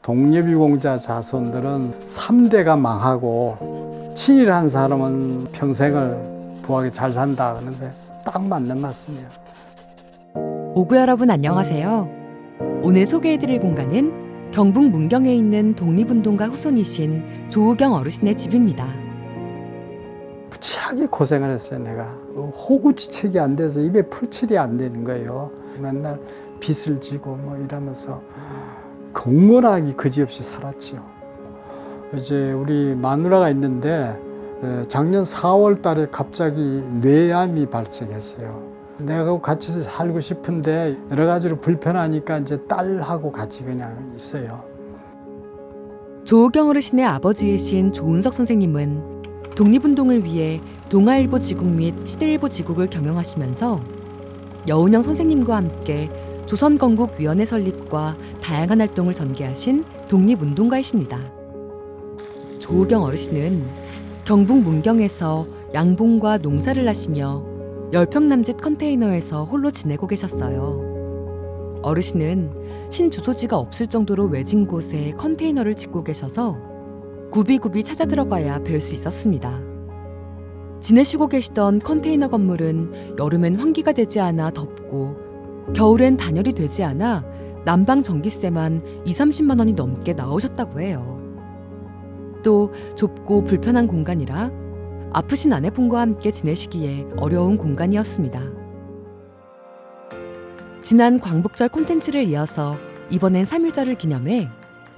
독립유공자 자손들은 3대가 망하고 친일한 사람은 평생을 부하게 잘 산다 하는데 딱 맞는 말씀이에요. 오구 여러분 안녕하세요. 오늘 소개해드릴 공간은 경북 문경에 있는 독립운동가 후손이신 조우경 어르신의 집입니다. 무지하게 고생을 했어요. 내가 호구지책이 안 돼서 입에 풀칠이 안 되는 거예요. 맨날 빚을 지고 뭐 이러면서 공건하기 그지없이 살았지요. 이제 우리 마누라가 있는데 작년 4월 달에 갑자기 뇌암이 발생했어요. 내가 같이 살고 싶은데 여러 가지로 불편하니까 이제 딸하고 같이 그냥 있어요. 조우경 어르신의 아버지이신 조은석 선생님은 독립운동을 위해 동아일보 지국 및 시대일보 지국을 경영하시면서 여운형 선생님과 함께 조선건국위원회 설립과 다양한 활동을 전개하신 독립운동가이십니다. 조우경 어르신은 경북 문경에서 양봉과 농사를 하시며 10평 남짓 컨테이너에서 홀로 지내고 계셨어요. 어르신은 신주소지가 없을 정도로 외진 곳에 컨테이너를 짓고 계셔서 굽이굽이 찾아 들어가야 뵐 수 있었습니다. 지내시고 계시던 컨테이너 건물은 여름엔 환기가 되지 않아 덥고 겨울엔 단열이 되지 않아 난방 전기세만 20-30만 원이 넘게 나오셨다고 해요. 또 좁고 불편한 공간이라 아프신 아내분과 함께 지내시기에 어려운 공간이었습니다. 지난 광복절 콘텐츠를 이어서 이번엔 3.1절을 기념해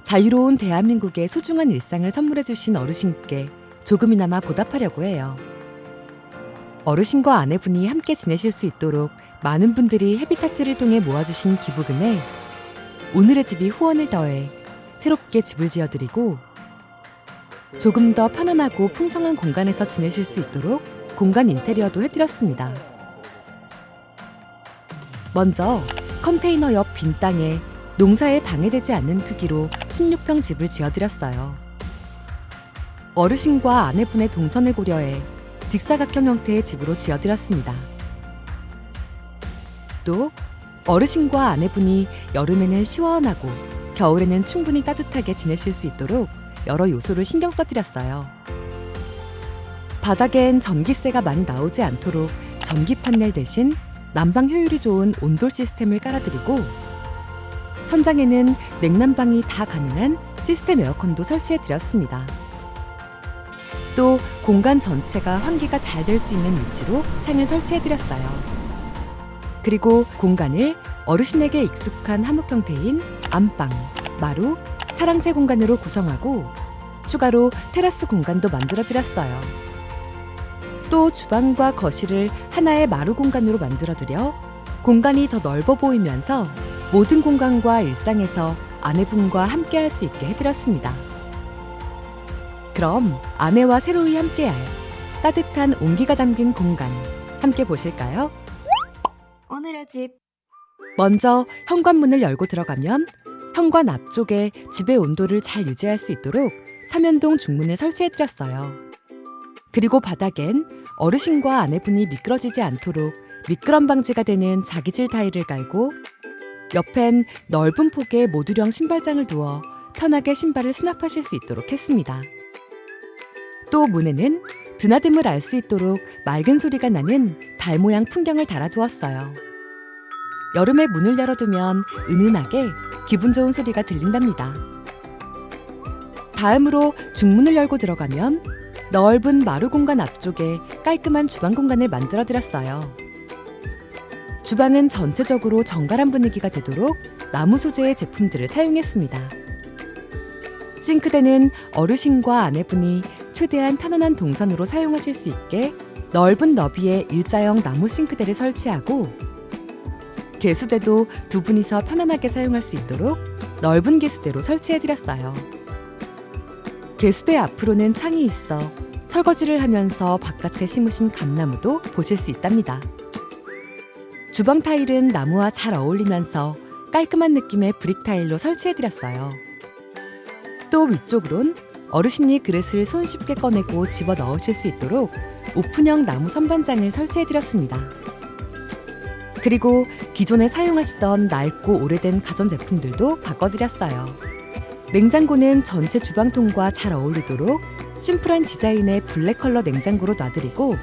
자유로운 대한민국의 소중한 일상을 선물해 주신 어르신께 조금이나마 보답하려고 해요. 어르신과 아내분이 함께 지내실 수 있도록 많은 분들이 헤비타트를 통해 모아주신 기부금에 오늘의 집이 후원을 더해 새롭게 집을 지어드리고 조금 더 편안하고 풍성한 공간에서 지내실 수 있도록 공간 인테리어도 해드렸습니다. 먼저 컨테이너 옆 빈 땅에 농사에 방해되지 않는 크기로 16평 집을 지어드렸어요. 어르신과 아내분의 동선을 고려해 직사각형 형태의 집으로 지어드렸습니다. 또 어르신과 아내분이 여름에는 시원하고 겨울에는 충분히 따뜻하게 지내실 수 있도록 여러 요소를 신경 써드렸어요. 바닥엔 전기세가 많이 나오지 않도록 전기 판넬 대신 난방 효율이 좋은 온돌 시스템을 깔아드리고 천장에는 냉난방이 다 가능한 시스템 에어컨도 설치해드렸습니다. 또 공간 전체가 환기가 잘 될 수 있는 위치로 창을 설치해드렸어요. 그리고 공간을 어르신에게 익숙한 한옥 형태인 안방, 마루, 사랑채 공간으로 구성하고 추가로 테라스 공간도 만들어드렸어요. 또 주방과 거실을 하나의 마루 공간으로 만들어드려 공간이 더 넓어 보이면서 모든 공간과 일상에서 아내분과 함께 할 수 있게 해드렸습니다. 그럼 아내와 새로이 함께할 따뜻한 온기가 담긴 공간 함께 보실까요? 오늘의 집. 먼저 현관문을 열고 들어가면 현관 앞쪽에 집의 온도를 잘 유지할 수 있도록 삼연동 중문을 설치해드렸어요. 그리고 바닥엔 어르신과 아내분이 미끄러지지 않도록 미끄럼 방지가 되는 자기질 타일을 깔고 옆엔 넓은 폭의 모듈형 신발장을 두어 편하게 신발을 수납하실 수 있도록 했습니다. 또 문에는 드나듦을 알 수 있도록 맑은 소리가 나는 달 모양 풍경을 달아두었어요. 여름에 문을 열어두면 은은하게 기분 좋은 소리가 들린답니다. 다음으로 중문을 열고 들어가면 넓은 마루 공간 앞쪽에 깔끔한 주방 공간을 만들어드렸어요. 주방은 전체적으로 정갈한 분위기가 되도록 나무 소재의 제품들을 사용했습니다. 싱크대는 어르신과 아내분이 최대한 편안한 동선으로 사용하실 수 있게 넓은 너비의 일자형 나무 싱크대를 설치하고 개수대도 두 분이서 편안하게 사용할 수 있도록 넓은 개수대로 설치해드렸어요. 개수대 앞으로는 창이 있어 설거지를 하면서 바깥에 심으신 감나무도 보실 수 있답니다. 주방 타일은 나무와 잘 어울리면서 깔끔한 느낌의 브릭 타일로 설치해드렸어요. 또 위쪽으론 어르신이 그릇을 손쉽게 꺼내고 집어 넣으실 수 있도록 오픈형 나무 선반장을 설치해드렸습니다. 그리고 기존에 사용하시던 낡고 오래된 가전제품들도 바꿔드렸어요. 냉장고는 전체 주방통과 잘 어울리도록 심플한 디자인의 블랙 컬러 냉장고로 놔드리고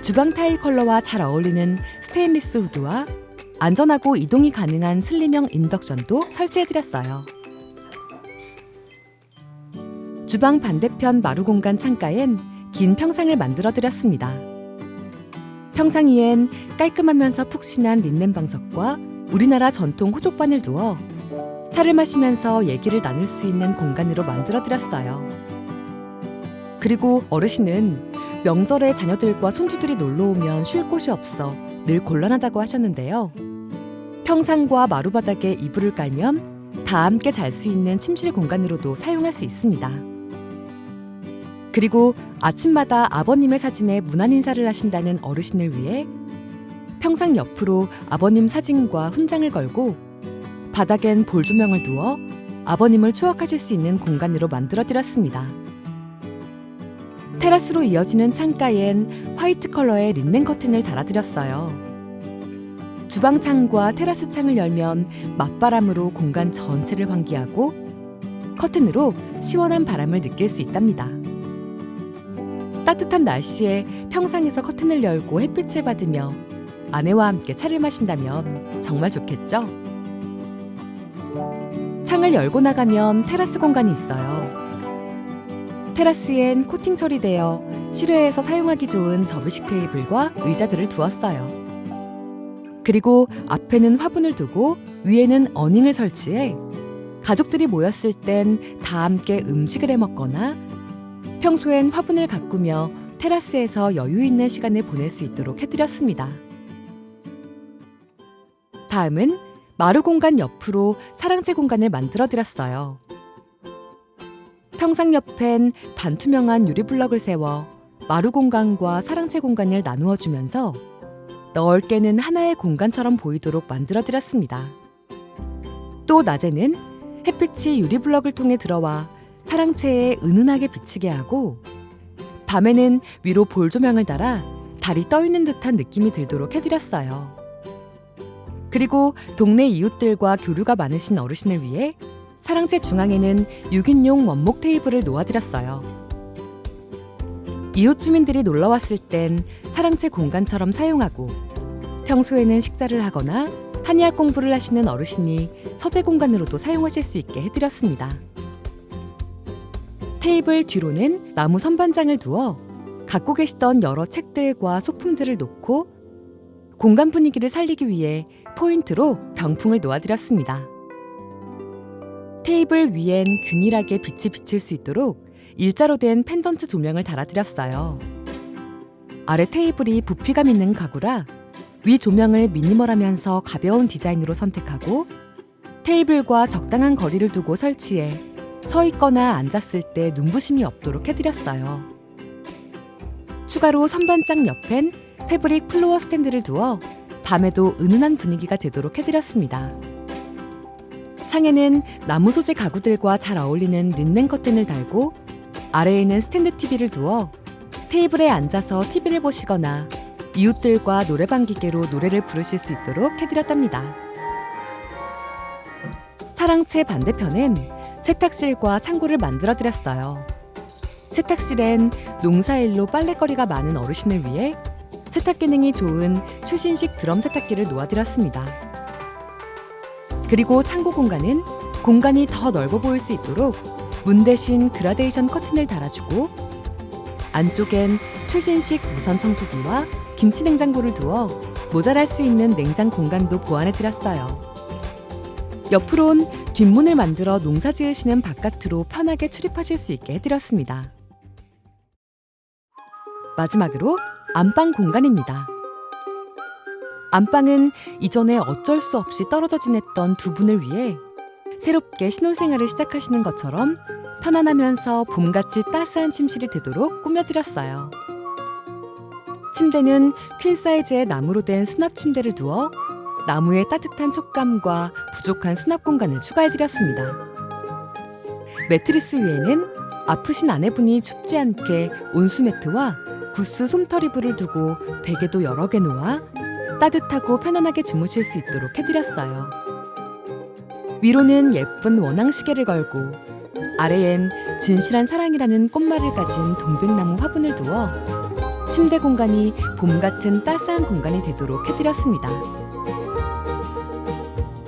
주방 타일 컬러와 잘 어울리는 스테인리스 후드와 안전하고 이동이 가능한 슬림형 인덕션도 설치해드렸어요. 주방 반대편 마루 공간 창가엔 긴 평상을 만들어드렸습니다. 평상 위엔 깔끔하면서 푹신한 린넨 방석과 우리나라 전통 호족반을 두어 차를 마시면서 얘기를 나눌 수 있는 공간으로 만들어드렸어요. 그리고 어르신은 명절에 자녀들과 손주들이 놀러오면 쉴 곳이 없어 늘 곤란하다고 하셨는데요. 평상과 마루바닥에 이불을 깔면 다 함께 잘 수 있는 침실 공간으로도 사용할 수 있습니다. 그리고 아침마다 아버님의 사진에 문안 인사를 하신다는 어르신을 위해 평상 옆으로 아버님 사진과 훈장을 걸고 바닥엔 볼 조명을 두어 아버님을 추억하실 수 있는 공간으로 만들어드렸습니다. 테라스로 이어지는 창가엔 화이트 컬러의 린넨 커튼을 달아드렸어요. 주방 창과 테라스 창을 열면 맞바람으로 공간 전체를 환기하고 커튼으로 시원한 바람을 느낄 수 있답니다. 따뜻한 날씨에 평상에서 커튼을 열고 햇빛을 받으며 아내와 함께 차를 마신다면 정말 좋겠죠? 창을 열고 나가면 테라스 공간이 있어요. 테라스엔 코팅 처리되어 실외에서 사용하기 좋은 접이식 테이블과 의자들을 두었어요. 그리고 앞에는 화분을 두고 위에는 어닝을 설치해 가족들이 모였을 땐 다 함께 음식을 해 먹거나 평소엔 화분을 가꾸며 테라스에서 여유 있는 시간을 보낼 수 있도록 해드렸습니다. 다음은 마루 공간 옆으로 사랑채 공간을 만들어드렸어요. 평상 옆엔 반투명한 유리블럭을 세워 마루 공간과 사랑채 공간을 나누어 주면서 넓게는 하나의 공간처럼 보이도록 만들어드렸습니다. 또 낮에는 햇빛이 유리블럭을 통해 들어와 사랑채에 은은하게 비치게 하고 밤에는 위로 볼 조명을 달아 달이 떠있는 듯한 느낌이 들도록 해드렸어요. 그리고 동네 이웃들과 교류가 많으신 어르신을 위해 사랑채 중앙에는 6인용 원목 테이블을 놓아드렸어요. 이웃 주민들이 놀러왔을 땐 사랑채 공간처럼 사용하고 평소에는 식사를 하거나 한의학 공부를 하시는 어르신이 서재 공간으로도 사용하실 수 있게 해드렸습니다. 테이블 뒤로는 나무 선반장을 두어 갖고 계시던 여러 책들과 소품들을 놓고 공간 분위기를 살리기 위해 포인트로 병풍을 놓아드렸습니다. 테이블 위엔 균일하게 빛이 비칠 수 있도록 일자로 된 펜던트 조명을 달아드렸어요. 아래 테이블이 부피감 있는 가구라 위 조명을 미니멀하면서 가벼운 디자인으로 선택하고 테이블과 적당한 거리를 두고 설치해 서 있거나 앉았을 때 눈부심이 없도록 해드렸어요. 추가로 선반장 옆엔 패브릭 플로어 스탠드를 두어 밤에도 은은한 분위기가 되도록 해드렸습니다. 창에는 나무 소재 가구들과 잘 어울리는 린넨 커튼을 달고 아래에는 스탠드 TV를 두어 테이블에 앉아서 TV를 보시거나 이웃들과 노래방 기계로 노래를 부르실 수 있도록 해드렸답니다. 사랑채 반대편엔 세탁실과 창고를 만들어드렸어요. 세탁실엔 농사일로 빨래거리가 많은 어르신을 위해 세탁 기능이 좋은 최신식 드럼 세탁기를 놓아드렸습니다. 그리고 창고 공간은 공간이 더 넓어 보일 수 있도록 문 대신 그라데이션 커튼을 달아주고 안쪽엔 최신식 무선 청소기와 김치 냉장고를 두어 모자랄 수 있는 냉장 공간도 보완해드렸어요. 옆으론 뒷문을 만들어 농사 지으시는 바깥으로 편하게 출입하실 수 있게 해드렸습니다. 마지막으로 안방 공간입니다. 안방은 이전에 어쩔 수 없이 떨어져 지냈던 두 분을 위해 새롭게 신혼생활을 시작하시는 것처럼 편안하면서 봄같이 따스한 침실이 되도록 꾸며드렸어요. 침대는 퀸 사이즈의 나무로 된 수납 침대를 두어 나무의 따뜻한 촉감과 부족한 수납 공간을 추가해드렸습니다. 매트리스 위에는 아프신 아내분이 춥지 않게 온수매트와 구스 솜털 이불을 두고 베개도 여러 개 놓아 따뜻하고 편안하게 주무실 수 있도록 해드렸어요. 위로는 예쁜 원앙시계를 걸고 아래엔 진실한 사랑이라는 꽃말을 가진 동백나무 화분을 두어 침대 공간이 봄 같은 따스한 공간이 되도록 해드렸습니다.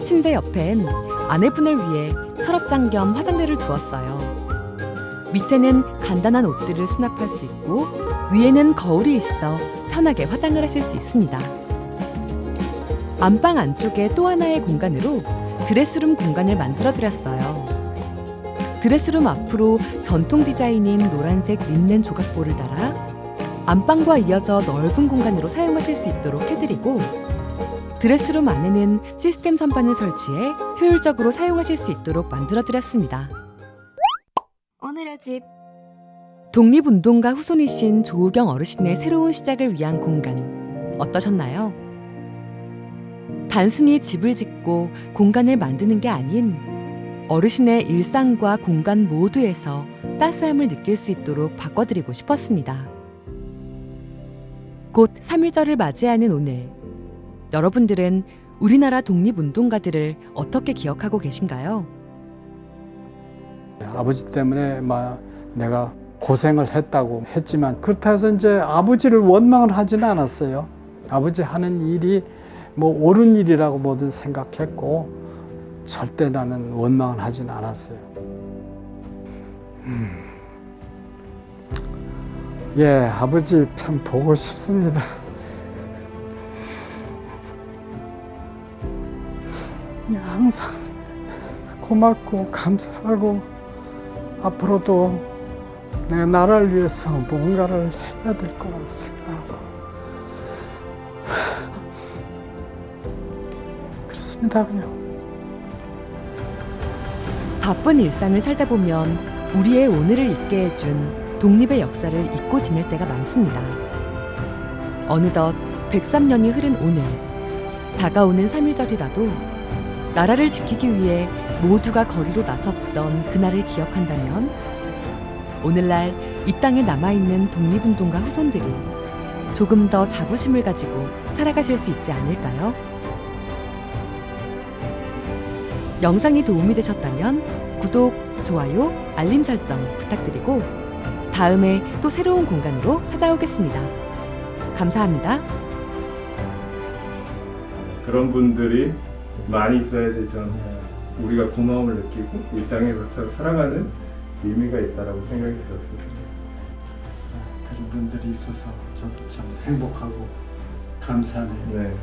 침대 옆엔 아내분을 위해 서랍장 겸 화장대를 두었어요. 밑에는 간단한 옷들을 수납할 수 있고 위에는 거울이 있어 편하게 화장을 하실 수 있습니다. 안방 안쪽에 또 하나의 공간으로 드레스룸 공간을 만들어드렸어요. 드레스룸 앞으로 전통 디자인인 노란색 린넨 조각볼을 달아 안방과 이어져 넓은 공간으로 사용하실 수 있도록 해드리고 드레스룸 안에는 시스템 선반을 설치해 효율적으로 사용하실 수 있도록 만들어드렸습니다. 오늘의 집. 독립운동가 후손이신 조우경 어르신의 새로운 시작을 위한 공간 어떠셨나요? 단순히 집을 짓고 공간을 만드는 게 아닌 어르신의 일상과 공간 모두에서 따스함을 느낄 수 있도록 바꿔드리고 싶었습니다. 곧 3.1절을 맞이하는 오늘, 여러분들은 우리나라 독립운동가들을 어떻게 기억하고 계신가요? 아버지 때문에 내가 고생을 했다고 했지만 그렇다 해서 이제 아버지를 원망을 하지는 않았어요. 아버지 하는 일이 옳은 일이라고 뭐든 생각했고 절대 나는 원망을 하지는 않았어요. 예, 아버지 참 보고 싶습니다. 항상 고맙고 감사하고 앞으로도 내가 나라를 위해서 뭔가를 해야 될 거라고 생각하고 그렇습니다. 그냥 바쁜 일상을 살다 보면 우리의 오늘을 있게 해준 독립의 역사를 잊고 지낼 때가 많습니다. 어느덧 103년이 흐른 오늘, 다가오는 3.1절이라도 나라를 지키기 위해 모두가 거리로 나섰던 그날을 기억한다면 오늘날 이 땅에 남아있는 독립운동가 후손들이 조금 더 자부심을 가지고 살아가실 수 있지 않을까요? 영상이 도움이 되셨다면 구독, 좋아요, 알림 설정 부탁드리고 다음에 또 새로운 공간으로 찾아오겠습니다. 감사합니다. 그런 분들이 많이 있어야 되죠. 우리가 고마움을 느끼고 이 땅에서 참 살아가는 의미가 있다라고 생각이 들었습니다. 그런 분들이 있어서 저도 참 행복하고 감사하네요. 네.